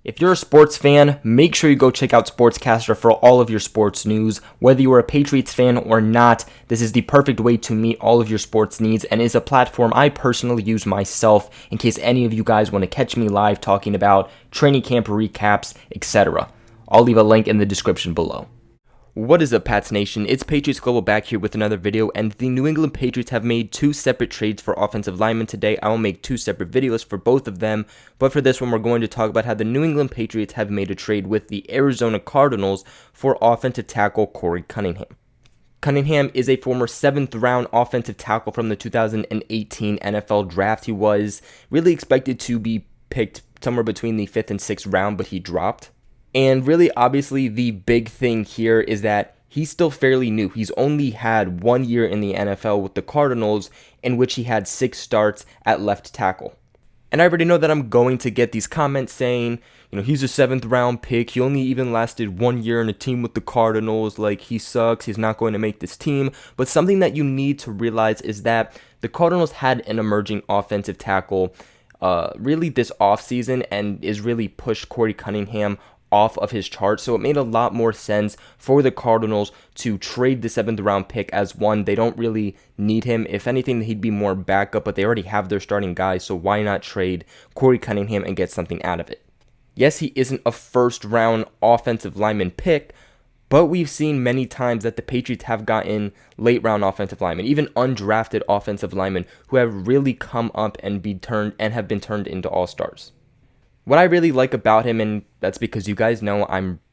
If you're a sports fan, make sure you go check out SportsCastr for all of your sports news. Whether you are a Patriots fan or not, this is the perfect way to meet all of your sports needs and is a platform I personally use myself in case any of you guys want to catch me live talking about training camp recaps, etc. I'll leave a link in the description below. What is up, Pats Nation? It's Patriots Global back here with another video, and the New England Patriots have made two separate trades for offensive linemen today. I will make two separate videos for both of them, but for this one, we're going to talk about how the New England Patriots have made a trade with the Arizona Cardinals for offensive tackle Korey Cunningham. Cunningham is a former 7th round offensive tackle from the 2018 NFL Draft. He was really expected to be picked somewhere between the 5th and 6th round, but he dropped. And really, obviously, the big thing here is that he's still fairly new. He's only had 1 year in the NFL with the Cardinals, in which he had 6 starts at left tackle. And I already know that I'm going to get these comments saying, he's a 7th round pick. He only even lasted 1 year in a team with the Cardinals. Like, he sucks. He's not going to make this team. But something that you need to realize is that the Cardinals had an emerging offensive tackle really this offseason and is really pushed Korey Cunningham off of his chart, so it made a lot more sense for the Cardinals to trade the 7th round pick, as one, they don't really need him. If anything, he'd be more backup, but they already have their starting guys, so why not trade Korey Cunningham and get something out of it? Yes, he isn't a first round offensive lineman pick, but we've seen many times that the Patriots have gotten late round offensive linemen, even undrafted offensive linemen who have really come up and have been turned into all-stars. What I really like about him, and that's because you guys know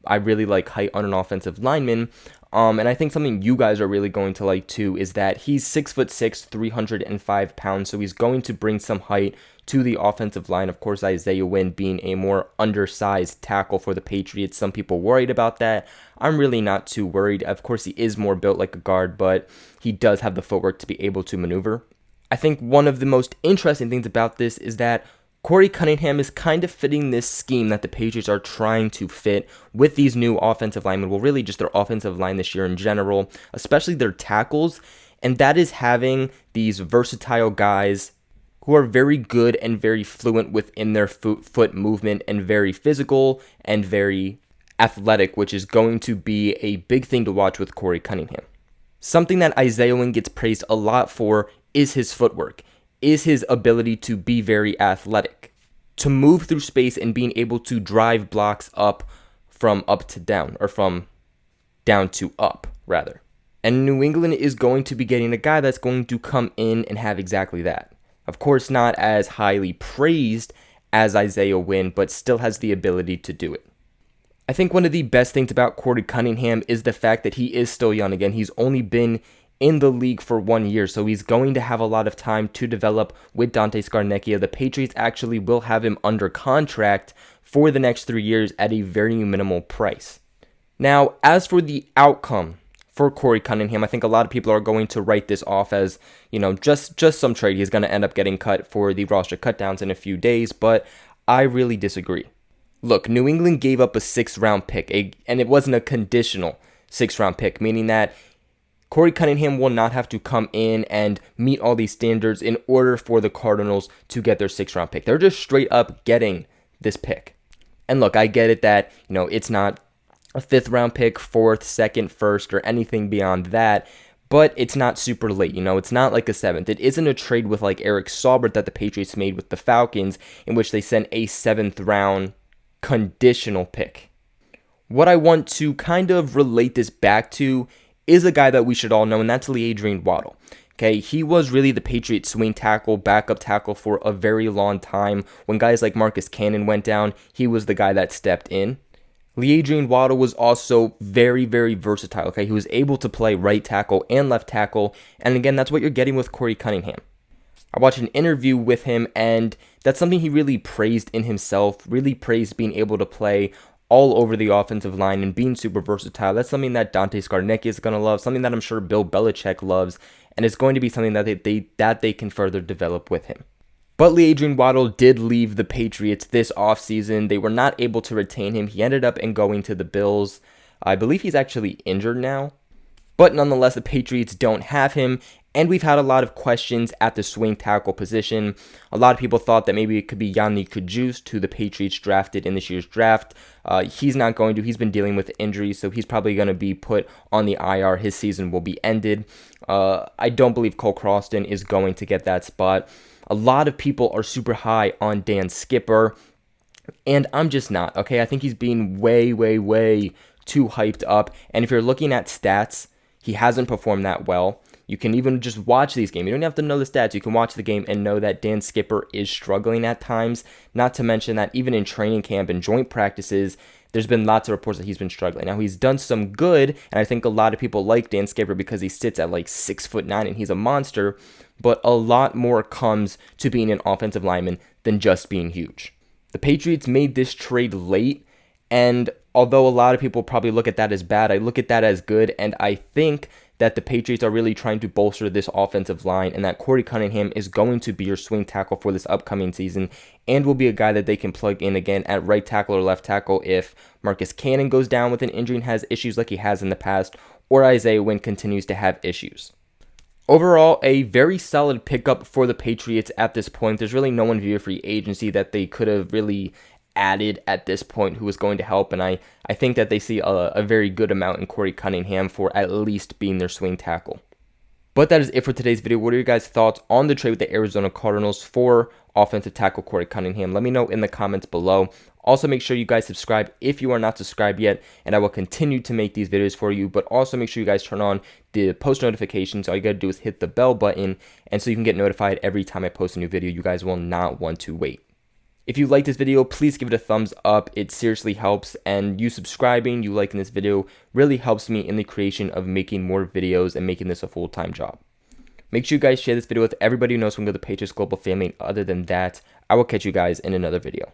I really like height on an offensive lineman, and I think something you guys are really going to like too is that he's 6'6", 305 pounds, so he's going to bring some height to the offensive line. Of course, Isaiah Wynn being a more undersized tackle for the Patriots. Some people worried about that. I'm really not too worried. Of course, he is more built like a guard, but he does have the footwork to be able to maneuver. I think one of the most interesting things about this is that Korey Cunningham is kind of fitting this scheme that the Patriots are trying to fit with these new offensive linemen. Well, really just their offensive line this year in general, especially their tackles. And that is having these versatile guys who are very good and very fluent within their foot movement and very physical and very athletic, which is going to be a big thing to watch with Korey Cunningham. Something that Isaiah Wynn gets praised a lot for is his footwork, is his ability to be very athletic, to move through space and being able to drive blocks up from up to down, or from down to up, rather. And New England is going to be getting a guy that's going to come in and have exactly that. Of course, not as highly praised as Isaiah Wynn, but still has the ability to do it. I think one of the best things about Korey Cunningham is the fact that he is still young. Again, he's only been in the league for 1 year, so he's going to have a lot of time to develop with Dante Scarnecchia. The Patriots actually will have him under contract for the next 3 years at a very minimal price. Now, as for the outcome for Korey Cunningham, I think a lot of people are going to write this off as, just some trade. He's going to end up getting cut for the roster cutdowns in a few days, but I really disagree. Look, New England gave up a 6th round pick, and it wasn't a conditional 6th round pick, meaning that Korey Cunningham will not have to come in and meet all these standards in order for the Cardinals to get their 6th round pick. They're just straight up getting this pick. And look, I get it that, it's not a 5th round pick, 4th, 2nd, 1st, or anything beyond that, but it's not super late. It's not like a 7th. It isn't a trade with like Eric Saubert that the Patriots made with the Falcons, in which they sent a 7th round conditional pick. What I want to kind of relate this back to is a guy that we should all know, and that's LeAdrian Waddle. Okay, he was really the Patriots swing tackle, backup tackle for a very long time. When guys like Marcus Cannon went down, he was the guy that stepped in. LeAdrian Waddle was also very, very versatile. Okay, he was able to play right tackle and left tackle, and again, that's what you're getting with Korey Cunningham. I watched an interview with him, and that's something he really praised in himself, really praised being able to play all over the offensive line and being super versatile. That's something that Dante Scarnecchia is going to love, something that I'm sure Bill Belichick loves, and it's going to be something that they can further develop with him. But LeAdrian Waddle did leave the Patriots this offseason. They were not able to retain him. He ended up going to the Bills. I believe he's actually injured now. But nonetheless, the Patriots don't have him, And we've had a lot of questions at the swing tackle position. A lot of people thought that maybe it could be Yannick Kajus, who the Patriots drafted in this year's draft. He's not going to. He's been dealing with injuries, so he's probably going to be put on the IR. His season will be ended. I don't believe Cole Croston is going to get that spot. A lot of people are super high on Dan Skipper, and I'm just not, okay? I think he's being way, way, way too hyped up. And if you're looking at stats, he hasn't performed that well. You can even just watch these games. You don't have to know the stats. You can watch the game and know that Dan Skipper is struggling at times. Not to mention that even in training camp and joint practices, there's been lots of reports that he's been struggling. Now, he's done some good, and I think a lot of people like Dan Skipper because he sits at like 6'9" and he's a monster, but a lot more comes to being an offensive lineman than just being huge. The Patriots made this trade late, and although a lot of people probably look at that as bad, I look at that as good, and I think that the Patriots are really trying to bolster this offensive line, and that Korey Cunningham is going to be your swing tackle for this upcoming season and will be a guy that they can plug in again at right tackle or left tackle if Marcus Cannon goes down with an injury and has issues like he has in the past, or Isaiah Wynn continues to have issues. Overall, a very solid pickup for the Patriots at this point. There's really no one via free agency that they could have really added at this point who was going to help, and I think that they see a very good amount in Korey Cunningham for at least being their swing tackle. But that is it for today's video. What are your guys' thoughts on the trade with the Arizona Cardinals for offensive tackle Korey Cunningham? Let me know in the comments below. Also, make sure you guys subscribe if you are not subscribed yet, and I will continue to make these videos for you. But also make sure you guys turn on the post notifications. All you gotta do is hit the bell button, and so you can get notified every time I post a new video. You guys will not want to wait. If you like this video, please give it a thumbs up. It seriously helps, and you subscribing, you liking this video really helps me in the creation of making more videos and making this a full-time job. Make sure you guys share this video with everybody who knows from the Patriots Global family. Other than that, I will catch you guys in another video.